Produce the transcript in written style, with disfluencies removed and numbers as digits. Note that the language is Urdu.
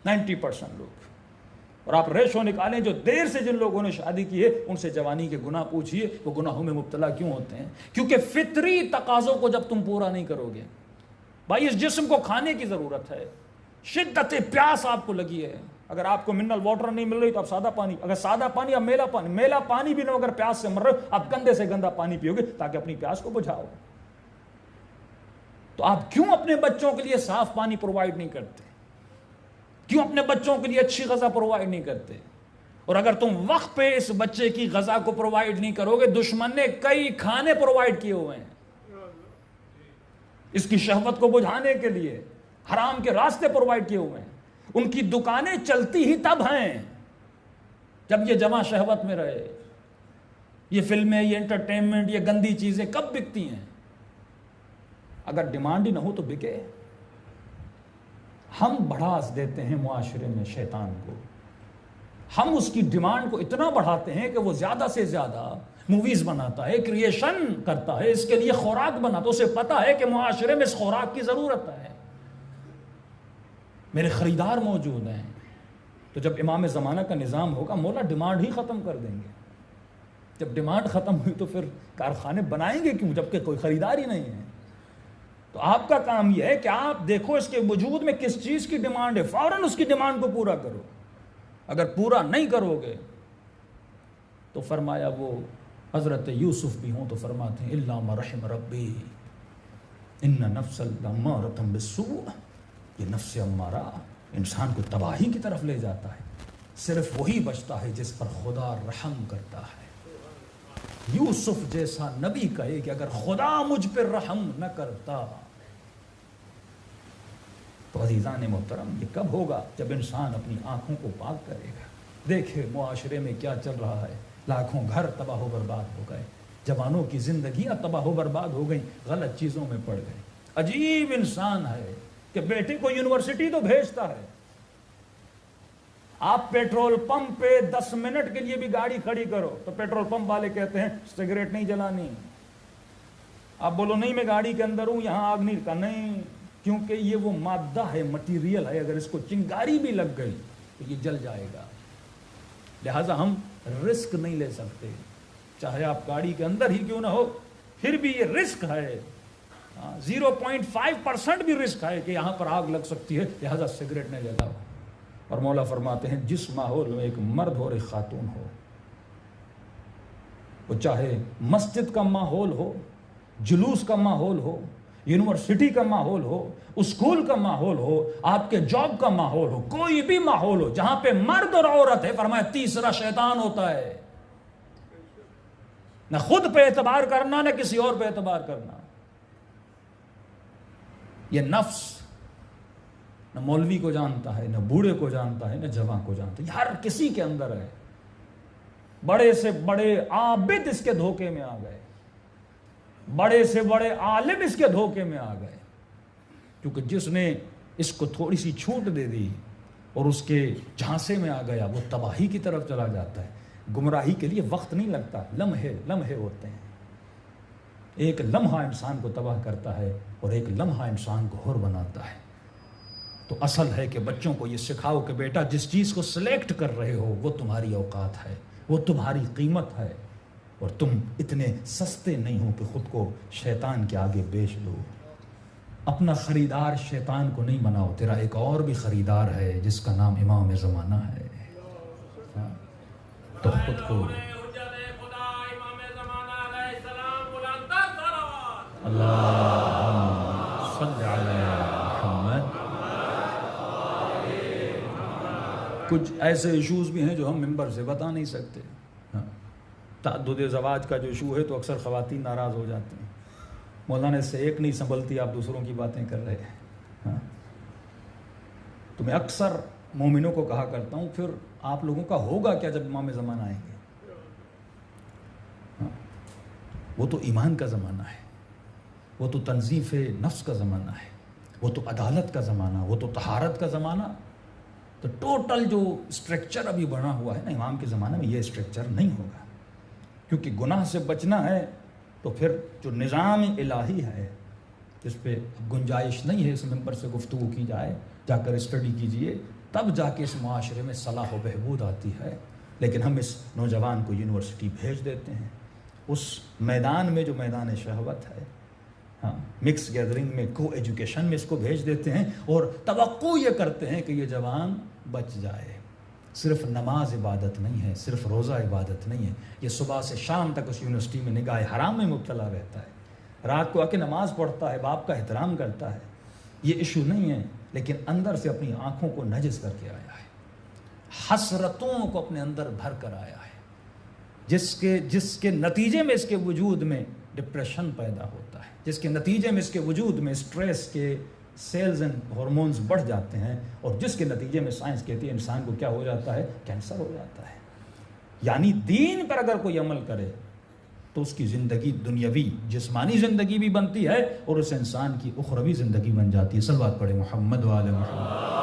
90% لوگ. اور آپ ریشو نکالیں جو دیر سے جن لوگوں نے شادی کی ہے ان سے جوانی کے گناہ پوچھئے وہ گناہوں میں مبتلا کیوں ہوتے ہیں. کیونکہ فطری تقاضوں کو جب تم پورا نہیں کرو گے. بھائی اس جسم کو کھانے کی ضرورت ہے, شدت پیاس آپ کو لگی ہے. اگر آپ کو منرل واٹر نہیں مل رہی تو آپ سادہ پانی, اگر سادہ پانی, اب میلا پانی بھی نہ, اگر پیاس سے مر رہے ہو آپ گندے سے گندا پانی پیو گے تاکہ اپنی پیاس کو بجھاؤ. تو آپ کیوں اپنے بچوں کے لیے صاف پانی پرووائڈ نہیں کرتے؟ کیوں اپنے بچوں کے لیے اچھی غذا پرووائڈ نہیں کرتے؟ اور اگر تم وقت پہ اس بچے کی غذا کو پرووائڈ نہیں کرو گے, دشمن نے کئی کھانے پرووائڈ کیے ہوئے ہیں اس کی شہوت کو بجھانے کے لیے, حرام کے راستے پرووائڈ کیے ہوئے ہیں. ان کی دکانیں چلتی ہی تب ہیں جب یہ جمع شہوت میں رہے. یہ فلمیں, یہ انٹرٹینمنٹ, یہ گندی چیزیں کب بکتی ہیں؟ اگر ڈیمانڈ ہی نہ ہو تو بکے. ہم بڑھاس دیتے ہیں معاشرے میں شیطان کو, ہم اس کی ڈیمانڈ کو اتنا بڑھاتے ہیں کہ وہ زیادہ سے زیادہ موویز بناتا ہے, کریشن کرتا ہے, اس کے لیے خوراک بناتا ہے. اسے پتا ہے کہ معاشرے میں اس خوراک کی ضرورت ہے, میرے خریدار موجود ہیں. تو جب امام زمانہ کا نظام ہوگا مولا ڈیمانڈ ہی ختم کر دیں گے. جب ڈیمانڈ ختم ہوئی تو پھر کارخانے بنائیں گے کیوں جبکہ کوئی خریدار ہی نہیں ہے؟ تو آپ کا کام یہ ہے کہ آپ دیکھو اس کے وجود میں کس چیز کی ڈیمانڈ ہے, فوراً اس کی ڈیمانڈ کو پورا کرو. اگر پورا نہیں کرو گے تو فرمایا وہ حضرت یوسف بھی ہوں تو فرماتے ہیں الا ما رحم ربی ان نفس لامارۃ بالسوء. یہ نفس امارہ انسان کو تباہی کی طرف لے جاتا ہے. صرف وہی بچتا ہے جس پر خدا رحم کرتا ہے. یوسف جیسا نبی کہے کہ اگر خدا مجھ پر رحم نہ کرتا. تو عزیزان محترم یہ کب ہوگا؟ جب انسان اپنی آنکھوں کو پاک کرے گا. دیکھے معاشرے میں کیا چل رہا ہے, لاکھوں گھر تباہ و برباد ہو گئے, جوانوں کی زندگیاں تباہ و برباد ہو گئیں, غلط چیزوں میں پڑ گئے. عجیب انسان ہے کہ بیٹے کو یونیورسٹی تو بھیجتا ہے, آپ پیٹرول پمپ پہ 10 منٹ کے لیے بھی گاڑی کھڑی کرو تو پیٹرول پمپ والے کہتے ہیں سگریٹ نہیں جلانی. آپ بولو نہیں میں گاڑی کے اندر ہوں, یہاں آگ نہیں کا, نہیں, کیونکہ یہ وہ مادہ ہے, مٹیریل ہے, اگر اس کو چنگاری بھی لگ گئی تو یہ جل جائے گا. لہٰذا ہم رسک نہیں لے سکتے, چاہے آپ گاڑی کے اندر ہی کیوں نہ ہو, پھر بھی یہ رسک ہے. 0.5% بھی رسک ہے کہ یہاں پر آگ لگ سکتی ہے, لہذا سگریٹ نہیں جلاؤ. اور مولا فرماتے ہیں جس ماحول میں ایک مرد اور ایک خاتون ہو, وہ چاہے مسجد کا ماحول ہو, جلوس کا ماحول ہو, یونیورسٹی کا ماحول ہو, اسکول کا ماحول ہو, آپ کے جاب کا ماحول ہو, کوئی بھی ماحول ہو جہاں پہ مرد اور عورت ہے, فرمایا تیسرا شیطان ہوتا ہے. نہ خود پہ اعتبار کرنا نہ کسی اور پہ اعتبار کرنا. یہ نفس نہ مولوی کو جانتا ہے, نہ بوڑھے کو جانتا ہے, نہ جوان کو جانتا ہے, یہ ہر کسی کے اندر ہے. بڑے سے بڑے عابد اس کے دھوکے میں آ گئے, بڑے سے بڑے عالم اس کے دھوکے میں آ گئے, کیونکہ جس نے اس کو تھوڑی سی چھوٹ دے دی اور اس کے جھانسے میں آ گیا وہ تباہی کی طرف چلا جاتا ہے. گمراہی کے لیے وقت نہیں لگتا, لمحے ہوتے ہیں. ایک لمحہ انسان کو تباہ کرتا ہے اور ایک لمحہ انسان کو حر بناتا ہے. تو اصل ہے کہ بچوں کو یہ سکھاؤ کہ بیٹا جس چیز کو سلیکٹ کر رہے ہو وہ تمہاری اوقات ہے, وہ تمہاری قیمت ہے, اور تم اتنے سستے نہیں ہو کہ خود کو شیطان کے آگے بیچ دو. اپنا خریدار شیطان کو نہیں بناؤ, تیرا ایک اور بھی خریدار ہے جس کا نام امام زمانہ ہے. تو خود کو اللہم صلی علی محمد. کچھ ایسے ایشوز بھی ہیں جو ہم ممبر سے بتا نہیں سکتے. تعدد زواج کا جو ایشو ہے تو اکثر خواتین ناراض ہو جاتی ہیں, مولانا اس سے ایک نہیں سنبھلتی, آپ دوسروں کی باتیں کر رہے ہیں. تو میں اکثر مومنوں کو کہا کرتا ہوں پھر آپ لوگوں کا ہوگا کیا جب امام زمانہ آئیں گے؟ وہ تو ایمان کا زمانہ ہے, وہ تو تنظیف نفس کا زمانہ ہے, وہ تو عدالت کا زمانہ, وہ تو طہارت کا زمانہ. تو ٹوٹل جو اسٹرکچر ابھی بنا ہوا ہے نا امام کے زمانے میں, یہ اسٹرکچر نہیں ہوگا, کیونکہ گناہ سے بچنا ہے. تو پھر جو نظام الہی ہے جس پہ گنجائش نہیں ہے اس ممبر سے گفتگو کی جائے, جا کر اسٹڈی کیجئے, تب جا کے اس معاشرے میں صلاح و بہبود آتی ہے. لیکن ہم اس نوجوان کو یونیورسٹی بھیج دیتے ہیں، اس میدان میں جو میدان شہوت ہے، ہاں، مکس گیدرنگ میں، کو ایجوکیشن میں اس کو بھیج دیتے ہیں اور توقع یہ کرتے ہیں کہ یہ جوان بچ جائے. صرف نماز عبادت نہیں ہے، صرف روزہ عبادت نہیں ہے، یہ صبح سے شام تک اس یونیورسٹی میں نگاہ حرام میں مبتلا رہتا ہے، رات کو آ کے نماز پڑھتا ہے، باپ کا احترام کرتا ہے. یہ ایشو نہیں ہے، لیکن اندر سے اپنی آنکھوں کو نجس کر کے آیا ہے، حسرتوں کو اپنے اندر بھر کر آیا ہے، جس کے نتیجے میں اس کے وجود میں ڈپریشن پیدا ہوتا ہے، جس کے نتیجے میں اس کے وجود میں سٹریس کے سیلز اینڈ ہارمونز بڑھ جاتے ہیں، اور جس کے نتیجے میں سائنس کہتی ہے انسان کو کیا ہو جاتا ہے؟ کینسر ہو جاتا ہے. یعنی دین پر اگر کوئی عمل کرے تو اس کی زندگی دنیاوی جسمانی زندگی بھی بنتی ہے اور اس انسان کی اخروی زندگی بن جاتی ہے. صلوات پڑھے محمد و آل محمد.